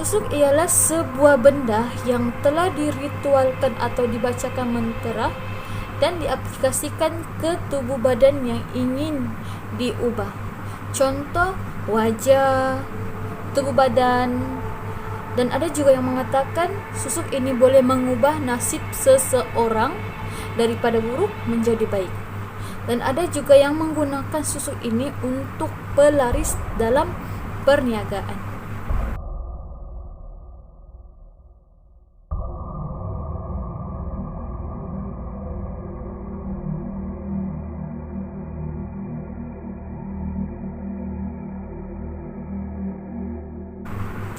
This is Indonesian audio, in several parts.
Susuk ialah sebuah benda yang telah diritualkan atau dibacakan mantra dan diaplikasikan ke tubuh badan yang ingin diubah. Contoh wajah, tubuh badan, dan ada juga yang mengatakan susuk ini boleh mengubah nasib seseorang daripada buruk menjadi baik. Dan ada juga yang menggunakan susuk ini untuk pelaris dalam perniagaan.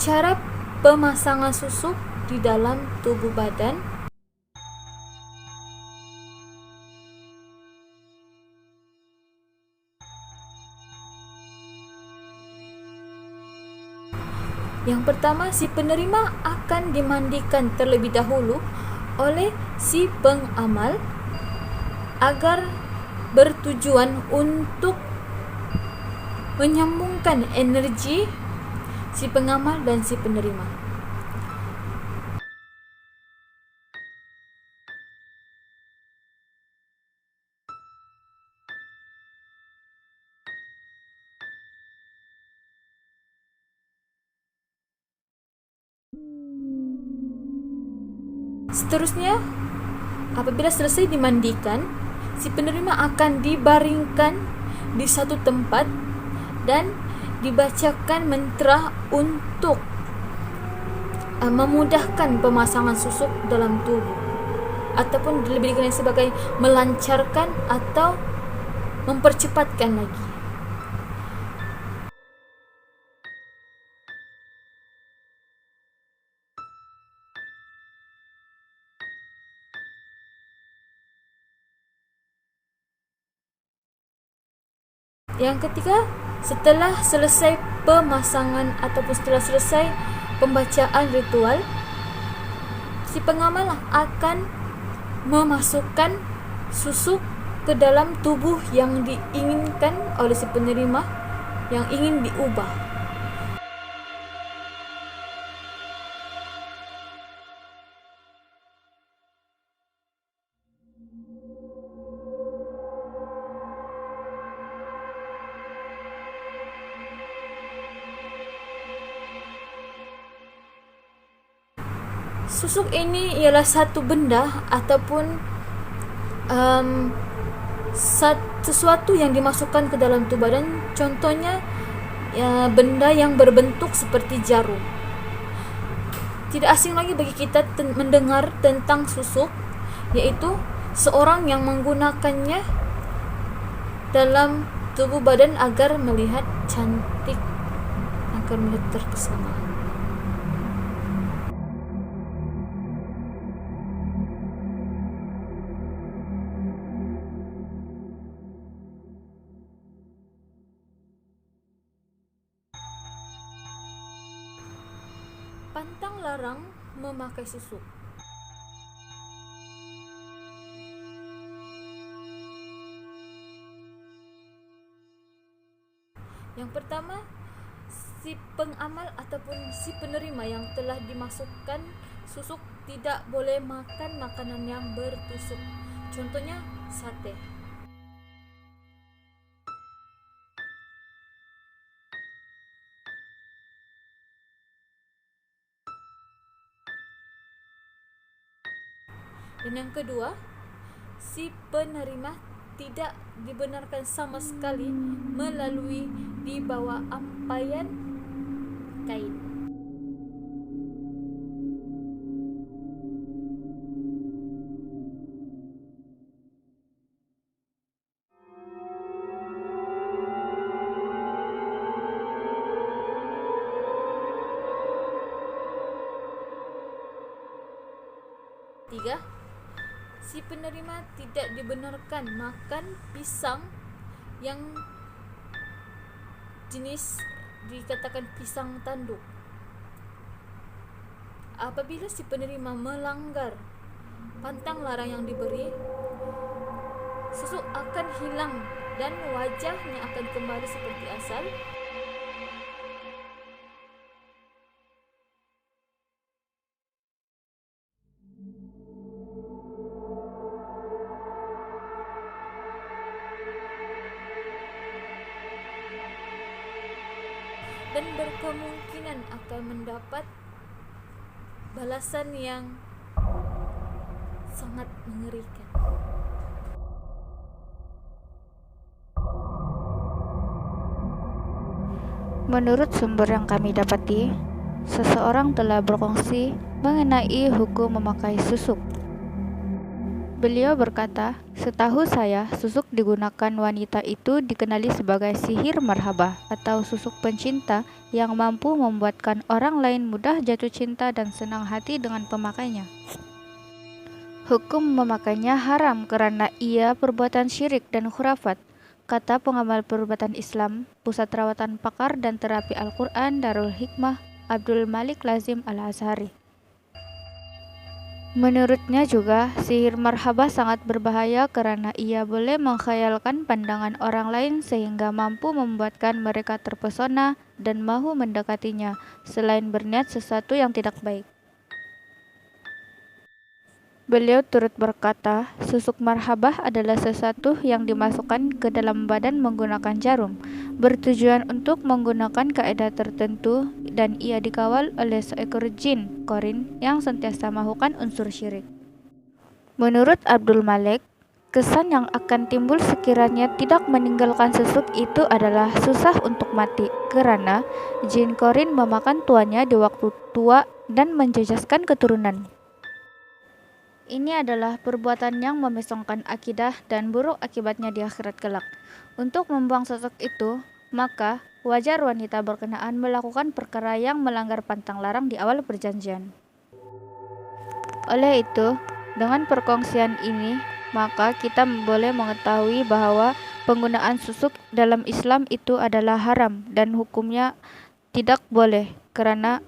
Cara pemasangan susuk di dalam tubuh badan. Yang pertama, si penerima akan dimandikan terlebih dahulu oleh si pengamal agar bertujuan untuk menyambungkan energi si pengamal dan si penerima. Seterusnya, apabila selesai dimandikan, si penerima akan dibaringkan di satu tempat dan dibacakan mantra untuk memudahkan pemasangan susuk dalam tubuh, ataupun lebih dikenal sebagai melancarkan atau mempercepatkan lagi. Yang ketiga, setelah selesai pemasangan ataupun setelah selesai pembacaan ritual, si pengamal akan memasukkan susuk ke dalam tubuh yang diinginkan oleh si penerima yang ingin diubah. Susuk ini ialah satu benda ataupun sesuatu yang dimasukkan ke dalam tubuh badan. Contohnya benda yang berbentuk seperti jarum. Tidak asing lagi bagi kita mendengar tentang susuk, yaitu seorang yang menggunakannya dalam tubuh badan agar melihat cantik, agar melihat terpesona. Pantang larang memakai susuk. Yang pertama, si pengamal ataupun si penerima yang telah dimasukkan susuk tidak boleh makan makanan yang bertusuk. Contohnya sate. Dan yang kedua, si penerima tidak dibenarkan sama sekali melalui di bawah ampaian kain. Tiga, si penerima tidak dibenarkan makan pisang yang jenis dikatakan pisang tanduk. Apabila si penerima melanggar pantang larang yang diberi, susuk akan hilang dan wajahnya akan kembali seperti asal. kemungkinan akan mendapat balasan yang sangat mengerikan. Menurut sumber yang kami dapati, seseorang telah berkongsi mengenai hukum memakai susuk. Beliau berkata, setahu saya, susuk digunakan wanita itu dikenali sebagai sihir marhabah atau susuk pencinta yang mampu membuatkan orang lain mudah jatuh cinta dan senang hati dengan pemakainya. Hukum memakainya haram karena ia perbuatan syirik dan khurafat, kata pengamal perubatan Islam, Pusat Rawatan Pakar dan Terapi Al-Quran Darul Hikmah, Abdul Malik Lazim Al-Azhari. Menurutnya juga, sihir marhabah sangat berbahaya karena ia boleh mengkhayalkan pandangan orang lain sehingga mampu membuatkan mereka terpesona dan mahu mendekatinya, selain berniat sesuatu yang tidak baik. Beliau turut berkata, susuk marhabah adalah sesuatu yang dimasukkan ke dalam badan menggunakan jarum, bertujuan untuk menggunakan kaidah tertentu, dan ia dikawal oleh seekor jin, korin, yang sentiasa melakukan unsur syirik. Menurut Abdul Malik, kesan yang akan timbul sekiranya tidak meninggalkan susuk itu adalah susah untuk mati, karena jin korin memakan tuannya di waktu tua dan menjejaskan keturunan. Ini adalah perbuatan yang memesongkan akidah dan buruk akibatnya di akhirat kelak. Untuk membuang sosok itu, maka wajar wanita berkenaan melakukan perkara yang melanggar pantang larang di awal perjanjian. Oleh itu, dengan perkongsian ini, maka kita boleh mengetahui bahwa penggunaan susuk dalam Islam itu adalah haram dan hukumnya tidak boleh karena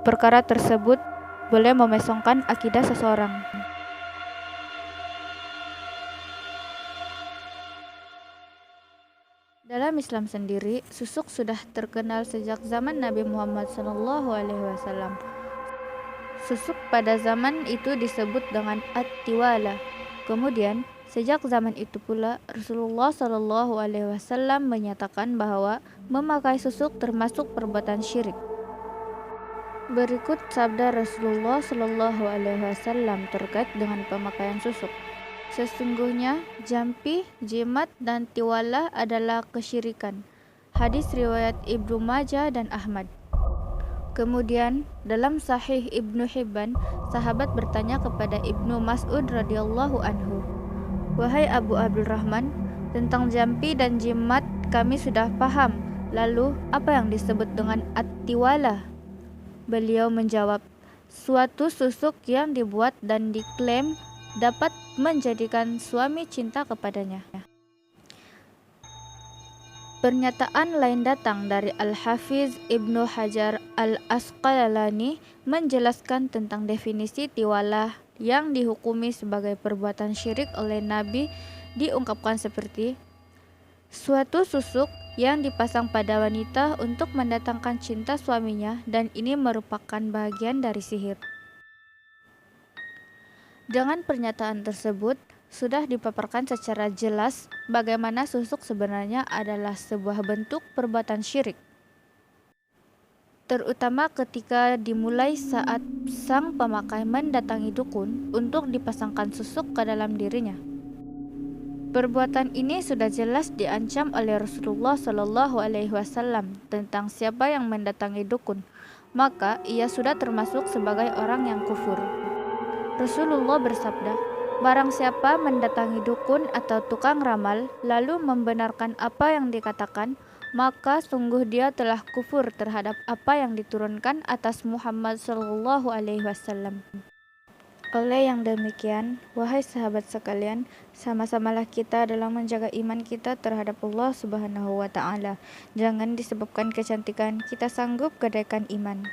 perkara tersebut boleh memesongkan akidah seseorang. Dalam Islam sendiri, susuk sudah terkenal sejak zaman Nabi Muhammad SAW. Susuk pada zaman itu disebut dengan at-tiwala. Kemudian, sejak zaman itu pula Rasulullah SAW menyatakan bahwa memakai susuk termasuk perbuatan syirik. Berikut sabda Rasulullah SAW terkait dengan pemakaian susuk. Sesungguhnya jampi, jimat, dan tiwalah adalah kesyirikan. Hadis riwayat Ibnu Majah dan Ahmad. Kemudian dalam Sahih Ibnu Hibban, sahabat bertanya kepada Ibnu Mas'ud radhiyallahu anhu, "Wahai Abu Abdurrahman, tentang jampi dan jimat kami sudah paham. Lalu apa yang disebut dengan at-tiwalah?" Beliau menjawab, suatu susuk yang dibuat dan diklaim dapat menjadikan suami cinta kepadanya. Pernyataan lain datang dari Al-Hafiz Ibnu Hajar Al-Asqalani menjelaskan tentang definisi tiwalah yang dihukumi sebagai perbuatan syirik oleh Nabi, diungkapkan seperti suatu susuk yang dipasang pada wanita untuk mendatangkan cinta suaminya, dan ini merupakan bagian dari sihir. Dengan pernyataan tersebut, sudah dipaparkan secara jelas bagaimana susuk sebenarnya adalah sebuah bentuk perbuatan syirik. Terutama ketika dimulai saat sang pemakai mendatangi dukun untuk dipasangkan susuk ke dalam dirinya. Perbuatan ini sudah jelas diancam oleh Rasulullah SAW tentang siapa yang mendatangi dukun, maka ia sudah termasuk sebagai orang yang kufur. Rasulullah bersabda, barang siapa mendatangi dukun atau tukang ramal lalu membenarkan apa yang dikatakan, maka sungguh dia telah kufur terhadap apa yang diturunkan atas Muhammad SAW. Oleh yang demikian, wahai sahabat sekalian, sama-samalah kita dalam menjaga iman kita terhadap Allah Subhanahu wa Ta'ala. Jangan disebabkan kecantikan kita sanggup gadaikan iman.